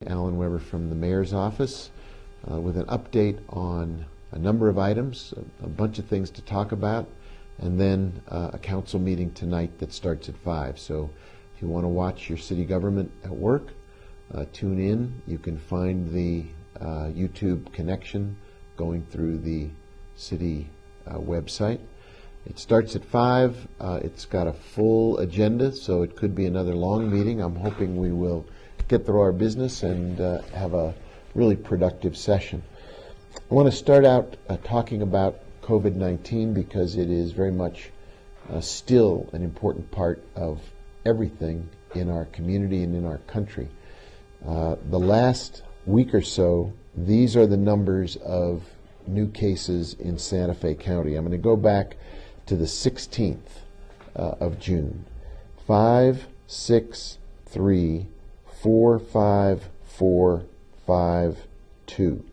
Alan Weber from the Mayor's Office with an update on a number of items, a bunch of things to talk about, and then a council meeting tonight that starts at 5. So if you want to watch your city government at work, tune in. You can find the YouTube connection going through the city website. It starts at 5. It's got a full agenda, so it could be another long meeting. I'm hoping we will get through our business and have a really productive session. I want to start out talking about COVID-19 because it is very much still an important part of everything in our community and in our country. The last week or so, these are the numbers of new cases in Santa Fe County. I'm going to go back to the 16th of June. 5, 6, 3, 4, 5, 4, 5, 2.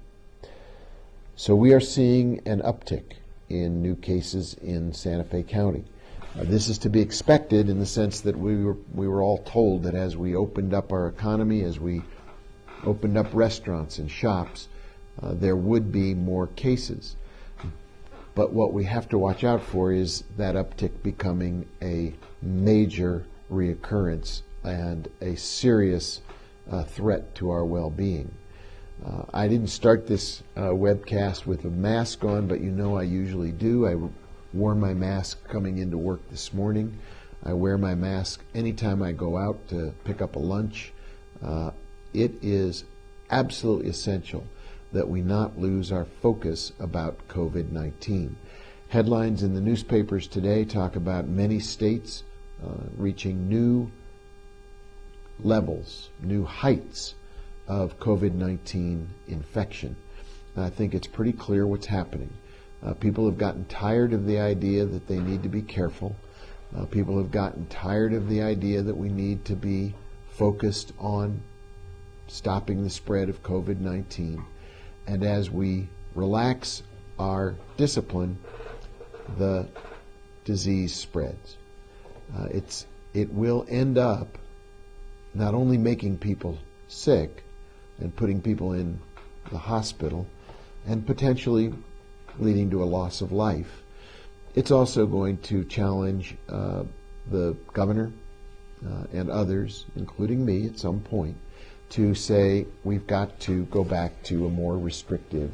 So we are seeing an uptick in new cases in Santa Fe County. This is to be expected in the sense that we were all told that as we opened up our economy, as we opened up restaurants and shops, there would be more cases. But what we have to watch out for is that uptick becoming a major reoccurrence and a serious threat to our well-being. I didn't start this webcast with a mask on, but you know I usually do. I wore my mask coming into work this morning. I wear my mask anytime I go out to pick up a lunch. It is absolutely essential that we not lose our focus about COVID-19. Headlines in the newspapers today talk about many states reaching new levels, new heights of COVID-19 infection. I think it's pretty clear what's happening. People have gotten tired of the idea that they need to be careful. People have gotten tired of the idea that we need to be focused on stopping the spread of COVID-19. And as we relax our discipline, the disease spreads. It will end up not only making people sick and putting people in the hospital and potentially leading to a loss of life, it's also going to challenge the governor and others, including me at some point, to say we've got to go back to a more restrictive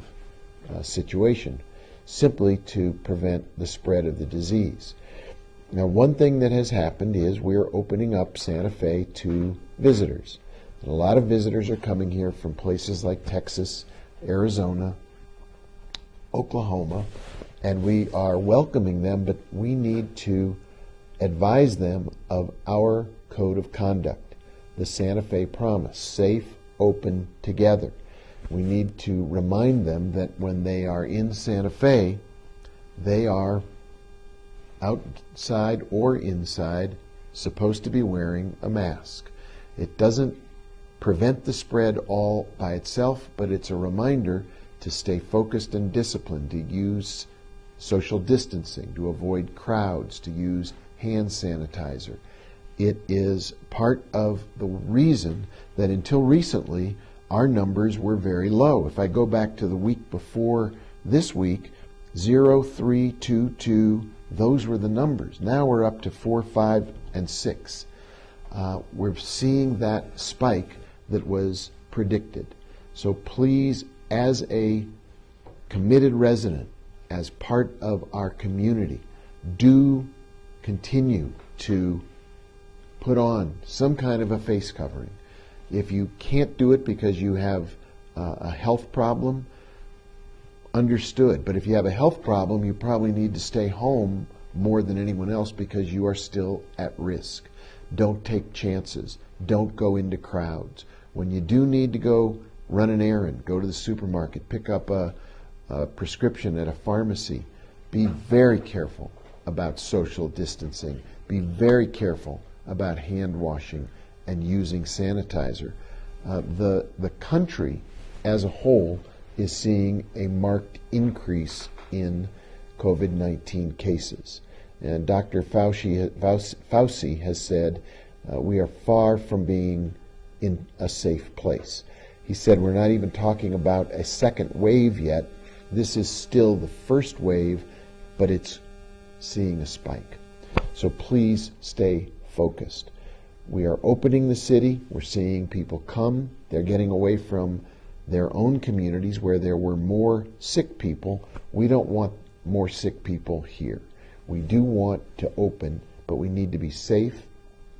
situation, simply to prevent the spread of the disease. Now, one thing that has happened is we're opening up Santa Fe to visitors. And a lot of visitors are coming here from places like Texas, Arizona, Oklahoma, and we are welcoming them, but we need to advise them of our code of conduct, the Santa Fe Promise, safe, open, together. We need to remind them that when they are in Santa Fe, they are outside or inside supposed to be wearing a mask. It doesn't prevent the spread all by itself, but it's a reminder to stay focused and disciplined, to use social distancing, to avoid crowds, to use hand sanitizer. It is part of the reason that until recently our numbers were very low. If I go back to the week before this week, 0, 3, 2, 2, those were the numbers. Now we're up to 4, 5, and 6. We're seeing that spike that was predicted. So please, as a committed resident, as part of our community, do continue to put on some kind of a face covering. If you can't do it because you have a health problem, understood. But if you have a health problem, you probably need to stay home more than anyone else because you are still at risk. Don't take chances. Don't go into crowds. When you do need to go run an errand, go to the supermarket, pick up a prescription at a pharmacy, be very careful about social distancing. Be very careful about hand washing and using sanitizer. The country as a whole is seeing a marked increase in COVID-19 cases. And Dr. Fauci has said we are far from being in a safe place. He said we're not even talking about a second wave yet. This is still the first wave, but it's seeing a spike. So please stay focused. We are opening the city. We're seeing people come. They're getting away from their own communities where there were more sick people. We don't want more sick people here. We do want to open, but we need to be safe.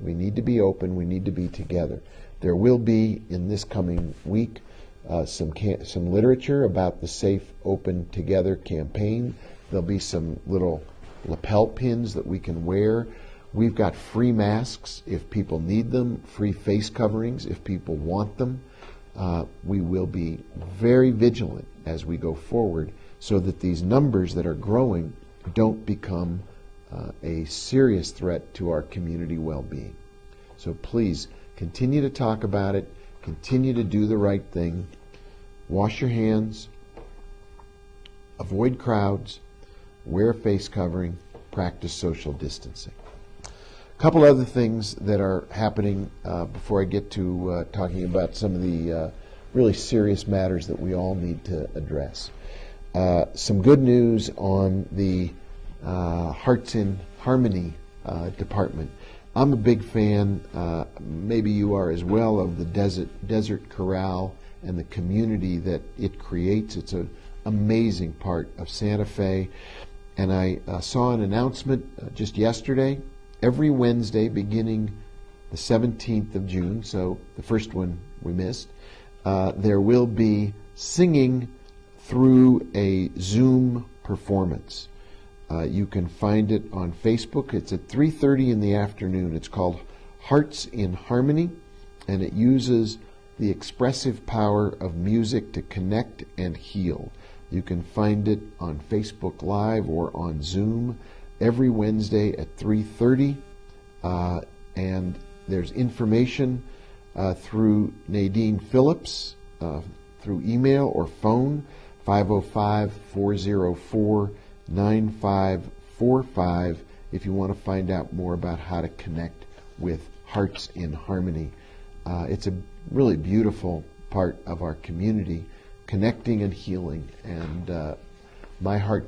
We need to be open. We need to be together. There will be, in this coming week, some literature about the Safe Open Together campaign. There'll be some little lapel pins that we can wear. We've got free masks if people need them, free face coverings if people want them. We will be very vigilant as we go forward so that these numbers that are growing don't become a serious threat to our community well-being. So please continue to talk about it, continue to do the right thing, wash your hands, avoid crowds, wear a face covering, practice social distancing. A couple other things that are happening before I get to talking about some of the really serious matters that we all need to address. Some good news on the Hearts in Harmony department. I'm a big fan, maybe you are as well, of the Desert Corral and the community that it creates. It's an amazing part of Santa Fe. And I saw an announcement just yesterday. Every Wednesday beginning the 17th of June, so the first one we missed, there will be singing through a Zoom performance. You can find it on Facebook. It's at 3:30 in the afternoon. It's called Hearts in Harmony, and it uses the expressive power of music to connect and heal. You can find it on Facebook Live or on Zoom every Wednesday at 3:30, and there's information through Nadine Phillips, through email or phone, 505-404-9545, if you want to find out more about how to connect with Hearts in Harmony. It's a really beautiful part of our community, connecting and healing, and my heart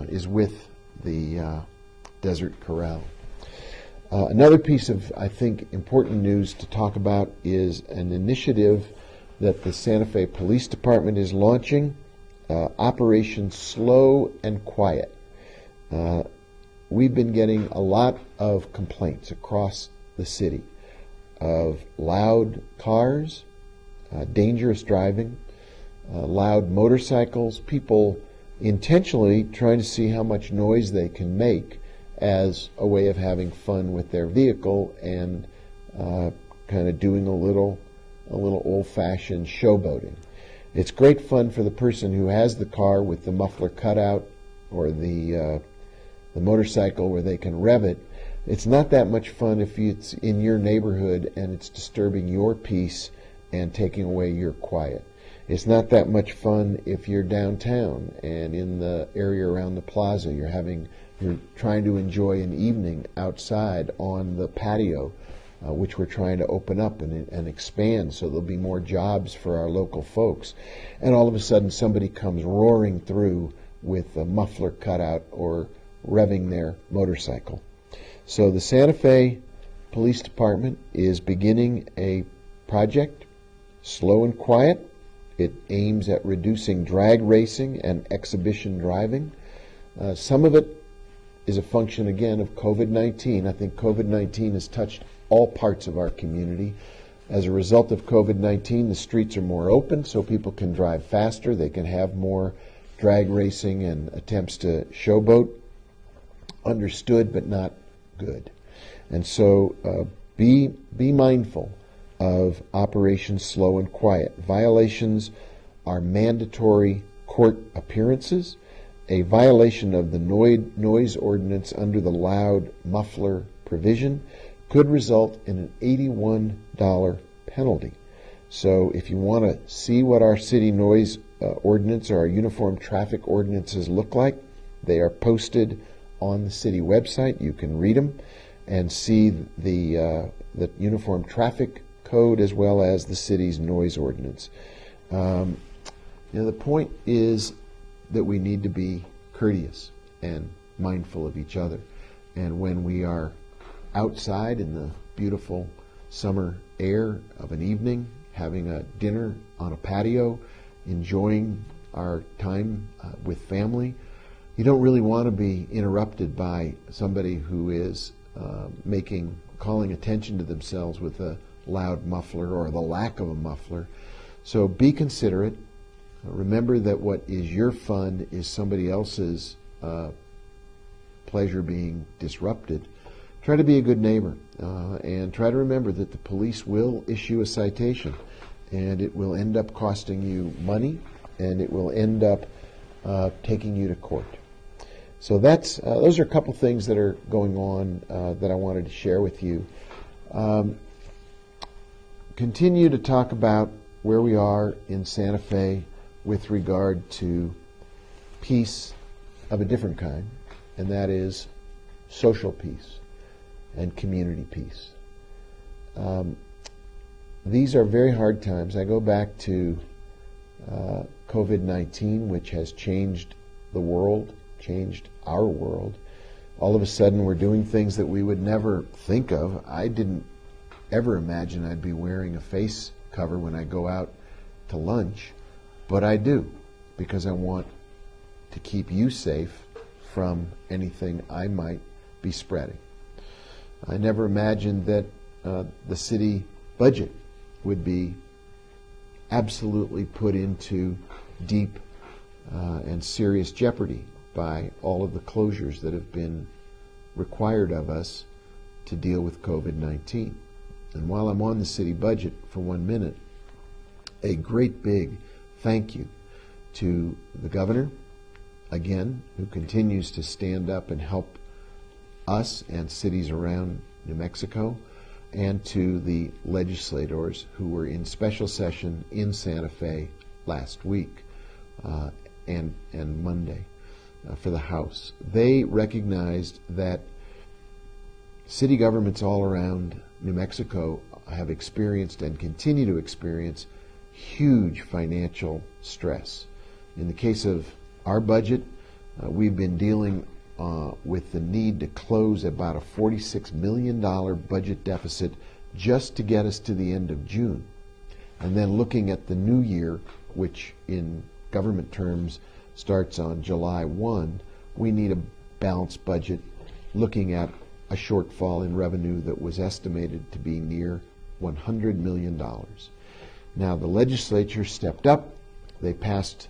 is with the Desert Corral. Another piece of, I think, important news to talk about is an initiative that the Santa Fe Police Department is launching, Operation Slow and Quiet. We've been getting a lot of complaints across the city of loud cars, dangerous driving, loud motorcycles, people intentionally trying to see how much noise they can make as a way of having fun with their vehicle and kind of doing a little old-fashioned showboating. It's great fun for the person who has the car with the muffler cutout or the motorcycle where they can rev it. It's not that much fun if it's in your neighborhood and it's disturbing your peace and taking away your quiet. It's not that much fun if you're downtown and in the area around the plaza. You're trying to enjoy an evening outside on the patio, which we're trying to open up and expand so there'll be more jobs for our local folks. And all of a sudden somebody comes roaring through with a muffler cutout or revving their motorcycle. So the Santa Fe Police Department is beginning a project, Slow and Quiet. It aims at reducing drag racing and exhibition driving. Some of it is a function, again, of COVID-19. I think COVID-19 has touched all parts of our community. As a result of COVID-19, the streets are more open, so people can drive faster. They can have more drag racing and attempts to showboat. Understood, but not good. And so be mindful of Operation Slow and Quiet. Violations are mandatory court appearances. A violation of the noise ordinance under the loud muffler provision could result in an $81 penalty. So if you want to see what our city noise ordinance or our uniform traffic ordinances look like, they are posted on the city website. You can read them and see the uniform traffic code as well as the city's noise ordinance. The point is that we need to be courteous and mindful of each other. And when we are outside in the beautiful summer air of an evening, having a dinner on a patio, enjoying our time with family, you don't really want to be interrupted by somebody who is calling attention to themselves with a loud muffler or the lack of a muffler. So be considerate. Remember that what is your fun is somebody else's pleasure being disrupted. Try to be a good neighbor and try to remember that the police will issue a citation, and it will end up costing you money, and it will end up taking you to court. So those are a couple things that are going on that I wanted to share with you. Continue to talk about where we are in Santa Fe with regard to peace of a different kind, and that is social peace and community peace. These are very hard times. I go back to COVID-19, which has changed the world, changed our world. All of a sudden, we're doing things that we would never think of. I didn't ever imagine I'd be wearing a face cover when I go out to lunch, but I do, because I want to keep you safe from anything I might be spreading. I never imagined that the city budget would be absolutely put into deep and serious jeopardy by all of the closures that have been required of us to deal with COVID-19. And while I'm on the city budget for 1 minute, a great big thank you to the governor, again, who continues to stand up and help us and cities around New Mexico, and to the legislators who were in special session in Santa Fe last week and Monday for the House. They recognized that city governments all around New Mexico have experienced and continue to experience huge financial stress. In the case of our budget, we've been dealing with the need to close about a $46 million budget deficit just to get us to the end of June. And then looking at the new year, which in government terms starts on July 1, we need a balanced budget looking at a shortfall in revenue that was estimated to be near $100 million. Now, the legislature stepped up. They passed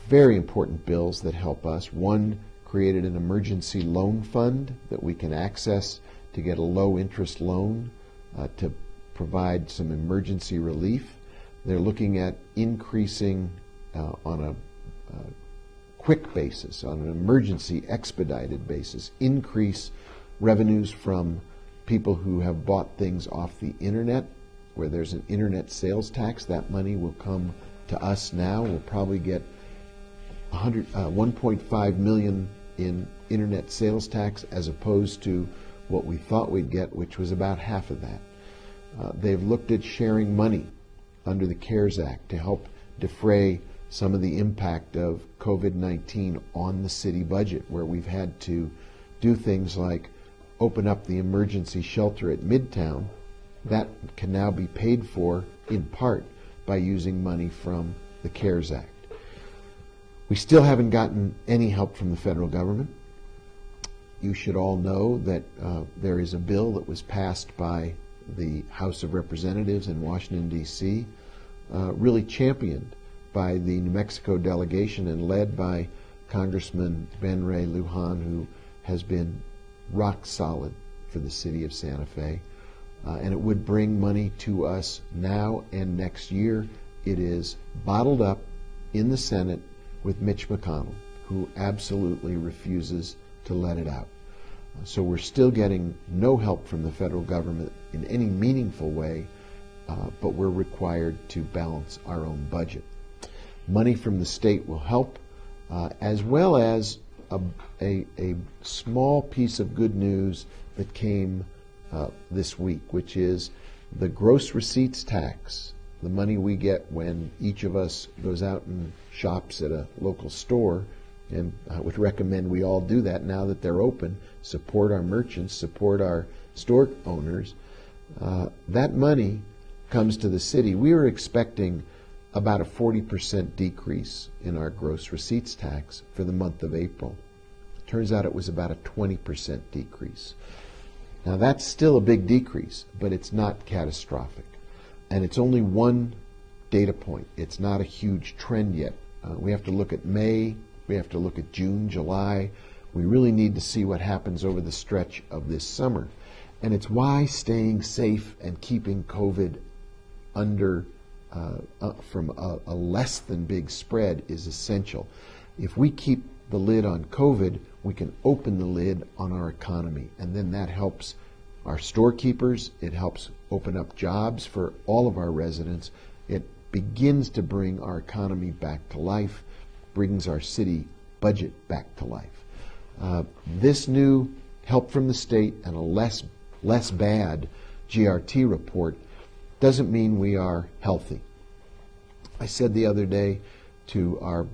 very important bills that help us. One created an emergency loan fund that we can access to get a low interest loan to provide some emergency relief. They're looking at increasing on a quick basis, on an emergency expedited basis, increase revenues from people who have bought things off the internet, where there's an internet sales tax. That money will come to us now. We'll probably get 1.5 million in internet sales tax, as opposed to what we thought we'd get, which was about half of that. They've looked at sharing money under the CARES Act to help defray some of the impact of COVID-19 on the city budget, where we've had to do things like open up the emergency shelter at Midtown. That can now be paid for in part by using money from the CARES Act. We still haven't gotten any help from the federal government. You should all know that there is a bill that was passed by the House of Representatives in Washington, D.C., really championed by the New Mexico delegation and led by Congressman Ben Ray Lujan, who has been rock solid for the city of Santa Fe. And it would bring money to us now and next year. It is bottled up in the Senate with Mitch McConnell, who absolutely refuses to let it out. So we're still getting no help from the federal government in any meaningful way, but we're required to balance our own budget. Money from the state will help, as well as a small piece of good news that came this week, which is the gross receipts tax, the money we get when each of us goes out and shops at a local store, and I would recommend we all do that now that they're open, support our merchants, support our store owners. That money comes to the city. We were expecting about a 40% decrease in our gross receipts tax for the month of April. Turns out it was about a 20% decrease. Now that's still a big decrease, but it's not catastrophic. And it's only one data point. It's not a huge trend yet. We have to look at May, we have to look at June, July. We really need to see what happens over the stretch of this summer. And it's why staying safe and keeping COVID under from a less than big spread is essential. If we keep the lid on COVID, we can open the lid on our economy, and then that helps our storekeepers, it helps open up jobs for all of our residents, it begins to bring our economy back to life, brings our city budget back to life. This new help from the state and a less bad GRT report doesn't mean we are healthy. I said the other day to our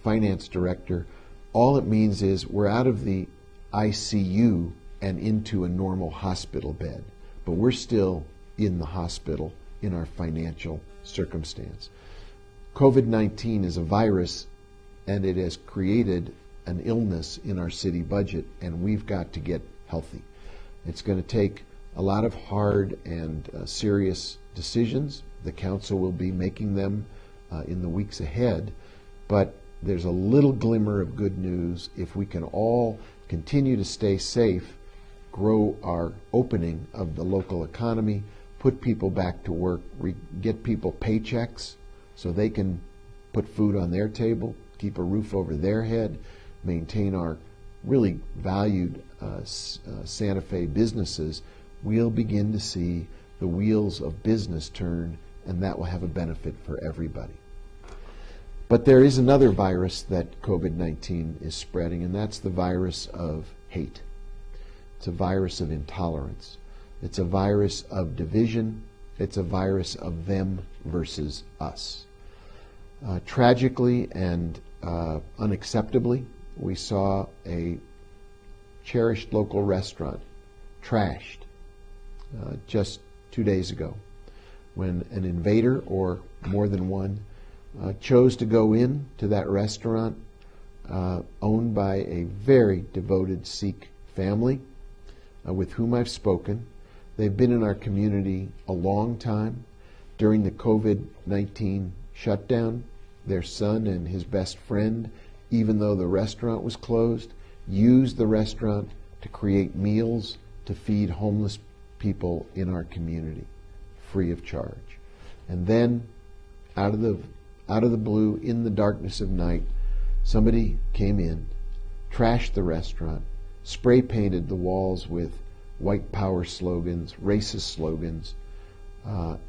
finance director, all it means is we're out of the ICU and into a normal hospital bed, but we're still in the hospital in our financial circumstance. COVID-19 is a virus, and it has created an illness in our city budget, and we've got to get healthy. It's going to take a lot of hard and serious decisions. The council will be making them in the weeks ahead, but there's a little glimmer of good news. If we can all continue to stay safe, grow our opening of the local economy, put people back to work, get people paychecks so they can put food on their table, keep a roof over their head, maintain our really valued Santa Fe businesses, we'll begin to see the wheels of business turn, and that will have a benefit for everybody. But there is another virus that COVID-19 is spreading, and that's the virus of hate. It's a virus of intolerance. It's a virus of division. It's a virus of them versus us. Tragically and unacceptably, we saw a cherished local restaurant trashed just 2 days ago when an invader, or more than one, chose to go in to that restaurant owned by a very devoted Sikh family with whom I've spoken. They've been in our community a long time. During the COVID-19 shutdown, their son and his best friend, even though the restaurant was closed, used the restaurant to create meals to feed homeless people in our community, free of charge. And then, out of the blue, in the darkness of night, somebody came in, trashed the restaurant, spray painted the walls with white power slogans, racist slogans,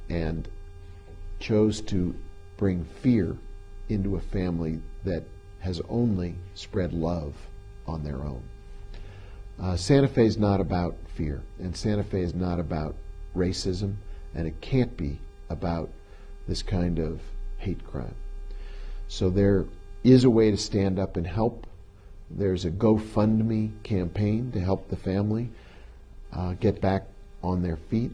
and chose to bring fear into a family that has only spread love on their own. Santa Fe is not about fear, and Santa Fe is not about racism, and it can't be about this kind of hate crime. So there is a way to stand up and help. There's a GoFundMe campaign to help the family get back on their feet.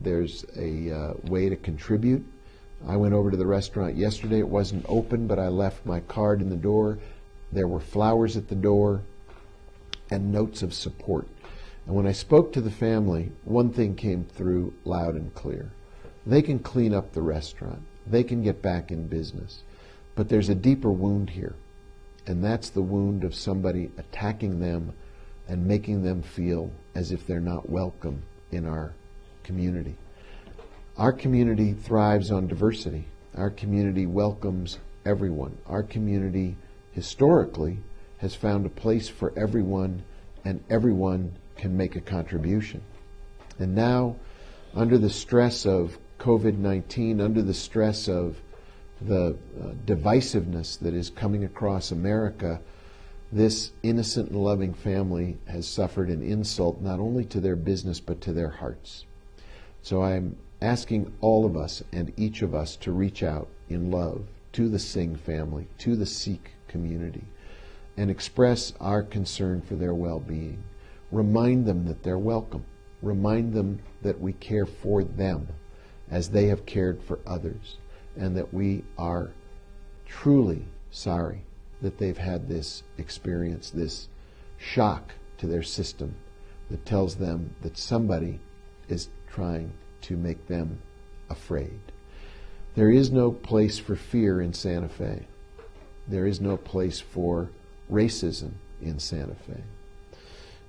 There's a way to contribute. I went over to the restaurant yesterday. It wasn't open, but I left my card in the door. There were flowers at the door and notes of support. And when I spoke to the family, one thing came through loud and clear. They can clean up the restaurant. They can get back in business. But there's a deeper wound here, and that's the wound of somebody attacking them and making them feel as if they're not welcome in our community. Our community thrives on diversity. Our community welcomes everyone. Our community historically has found a place for everyone, and everyone can make a contribution. And now, under the stress of COVID-19, under the stress of the divisiveness that is coming across America, this innocent and loving family has suffered an insult not only to their business but to their hearts. So I'm asking all of us and each of us to reach out in love to the Singh family, to the Sikh community, and express our concern for their well-being. Remind them that they're welcome. Remind them that we care for them as they have cared for others, and that we are truly sorry that they've had this experience, this shock to their system that tells them that somebody is trying to make them afraid. There is no place for fear in Santa Fe. There is no place for racism in Santa Fe.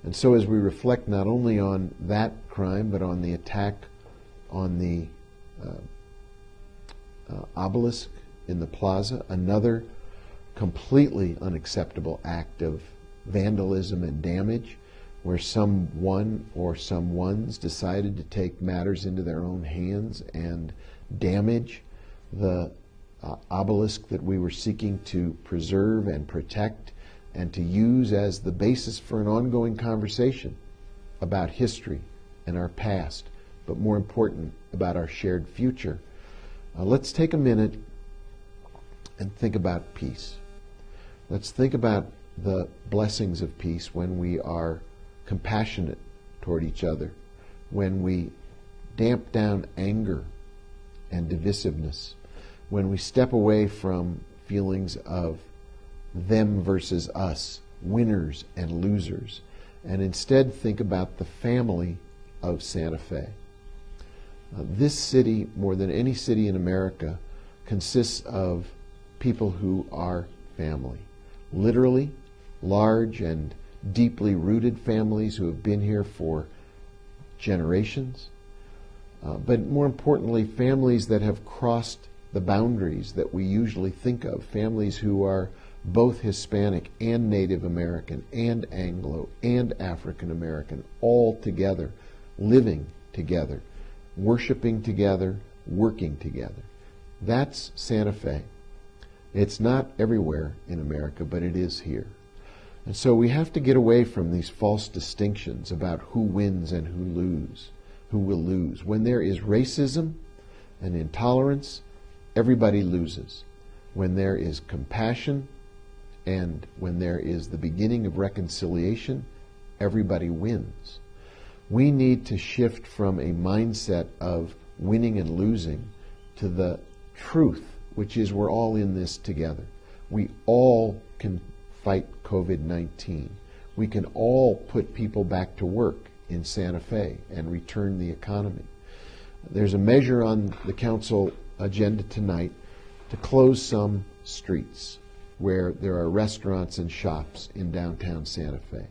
And so as we reflect not only on that crime, but on the attack on the obelisk in the plaza, another completely unacceptable act of vandalism and damage, where someone or someones decided to take matters into their own hands and damage the obelisk that we were seeking to preserve and protect and to use as the basis for an ongoing conversation about history and our past, but more important, about our shared future. Let's take a minute and think about peace. Let's think about the blessings of peace when we are compassionate toward each other, when we damp down anger and divisiveness, when we step away from feelings of them versus us, winners and losers, and instead think about the family of Santa Fe. This city, more than any city in America, consists of people who are family. Literally, large and deeply rooted families who have been here for generations, but more importantly, families that have crossed the boundaries that we usually think of, families who are both Hispanic and Native American and Anglo and African American, all together, living together, worshiping together, working together. That's Santa Fe. It's not everywhere in America, but it is here. And so we have to get away from these false distinctions about who wins and who will lose. When there is racism and intolerance, everybody loses. When there is compassion and when there is the beginning of reconciliation, everybody wins. We need to shift from a mindset of winning and losing to the truth, which is we're all in this together. We all can fight COVID-19. We can all put people back to work in Santa Fe and return the economy. There's a measure on the council agenda tonight to close some streets where there are restaurants and shops in downtown Santa Fe.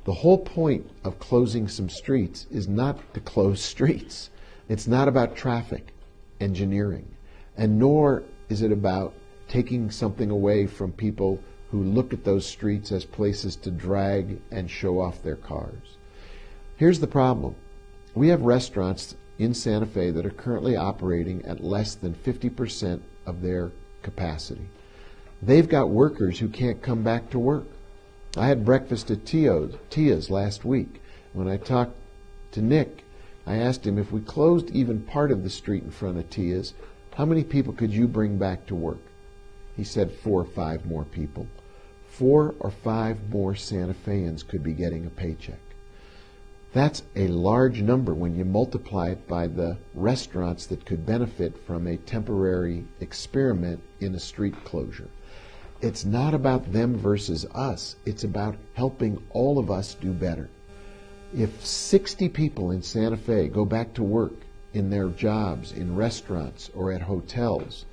The whole point of closing some streets is not to close streets. It's not about traffic engineering, and nor is it about taking something away from people who look at those streets as places to drag and show off their cars. Here's the problem. We have restaurants in Santa Fe that are currently operating at less than 50% of their capacity. They've got workers who can't come back to work. I had breakfast at Tia's last week. When I talked to Nick, I asked him, if we closed even part of the street in front of Tia's, how many people could you bring back to work? He said 4 or 5 more people. 4 or 5 more Santa Feans could be getting a paycheck. That's a large number when you multiply it by the restaurants that could benefit from a temporary experiment in a street closure. It's not about them versus us. It's about helping all of us do better. If 60 people in Santa Fe go back to work in their jobs, in restaurants or at hotels,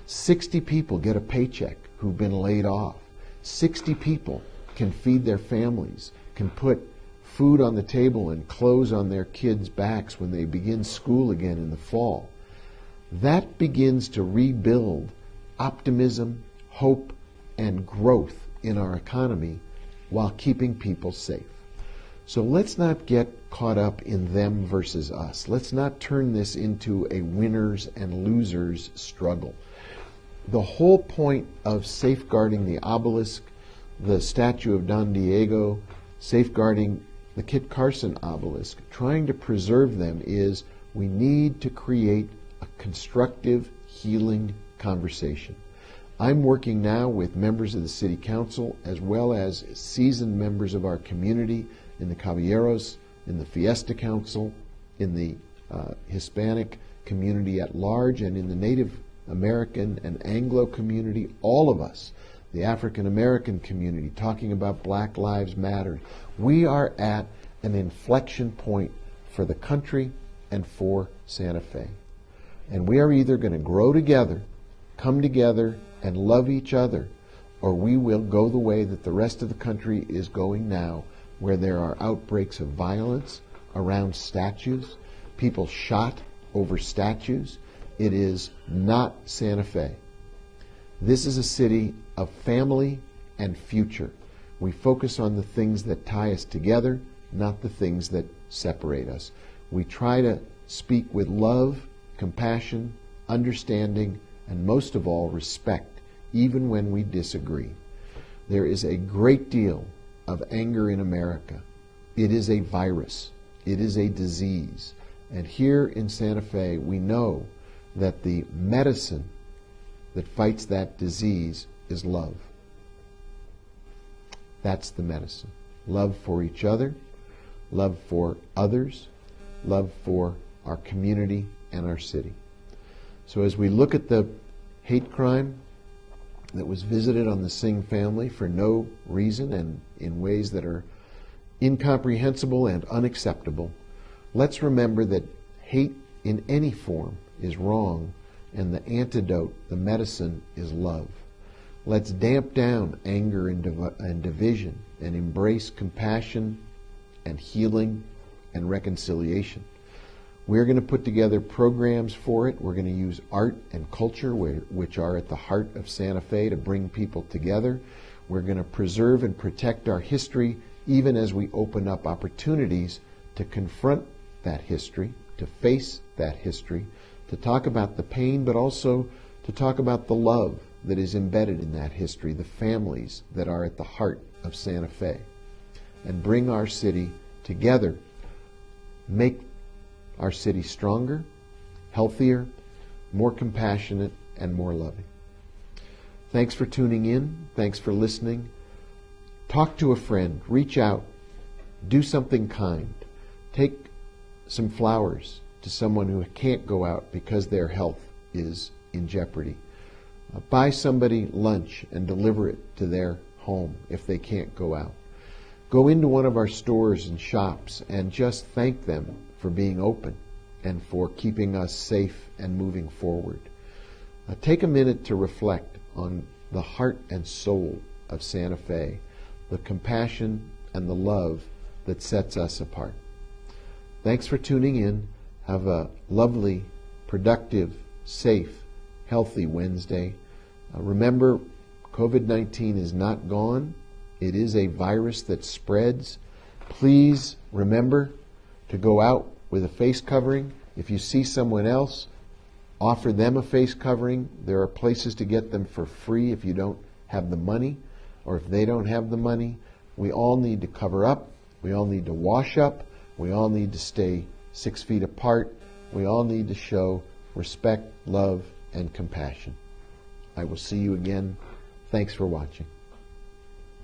60 people get a paycheck who've been laid off. 60 people can feed their families, can put food on the table and clothes on their kids' backs when they begin school again in the fall. That begins to rebuild optimism, hope, and growth in our economy while keeping people safe. So let's not get caught up in them versus us. Let's not turn this into a winners and losers struggle. The whole point of safeguarding the obelisk, the statue of Don Diego, safeguarding the Kit Carson obelisk, trying to preserve them, is We need to create a constructive, healing conversation. I'm working now with members of the City Council as well as seasoned members of our community in the Caballeros, in the Fiesta Council, in the Hispanic community at large, and in the Native American and Anglo community, all of us, the African American community, talking about Black Lives Matter. We are at an inflection point for the country and for Santa Fe. And we are either going to grow together, come together, and love each other, or we will go the way that the rest of the country is going now, where there are outbreaks of violence around statues, people shot over statues. It is not Santa Fe. This is a city of family and future. We focus on the things that tie us together, not the things that separate us. We try to speak with love, compassion, understanding, and most of all, respect, even when we disagree. There is a great deal of anger in America. It is a virus. It is a disease. And here in Santa Fe, we know that the medicine that fights that disease is love. That's the medicine. Love for each other, love for others, love for our community and our city. So as we look at the hate crime that was visited on the Singh family for no reason and in ways that are incomprehensible and unacceptable, let's remember that hate in any form is wrong, and the antidote, the medicine, is love. Let's damp down anger and division and embrace compassion and healing and reconciliation. We're going to put together programs for it. We're going to use art and culture, which are at the heart of Santa Fe, to bring people together. We're going to preserve and protect our history, even as we open up opportunities to confront that history, to face that history, to talk about the pain, but also to talk about the love that is embedded in that history, the families that are at the heart of Santa Fe, and bring our city together, make our city stronger, healthier, more compassionate, and more loving. Thanks for tuning in. Thanks for listening. Talk to a friend. Reach out. Do something kind. Take some flowers to someone who can't go out because their health is in jeopardy. Buy somebody lunch and deliver it to their home if they can't go out. Go into one of our stores and shops and just thank them for being open and for keeping us safe and moving forward. Take a minute to reflect on the heart and soul of Santa Fe, the compassion and the love that sets us apart. Thanks for tuning in. Have a lovely, productive, safe, healthy Wednesday. Remember, COVID-19 is not gone. It is a virus that spreads. Please remember to go out with a face covering. If you see someone else, offer them a face covering. There are places to get them for free if you don't have the money, or if they don't have the money. We all need to cover up. We all need to wash up. We all need to stay 6 feet apart. We all need to show respect, love, and compassion. I will see you again. Thanks for watching.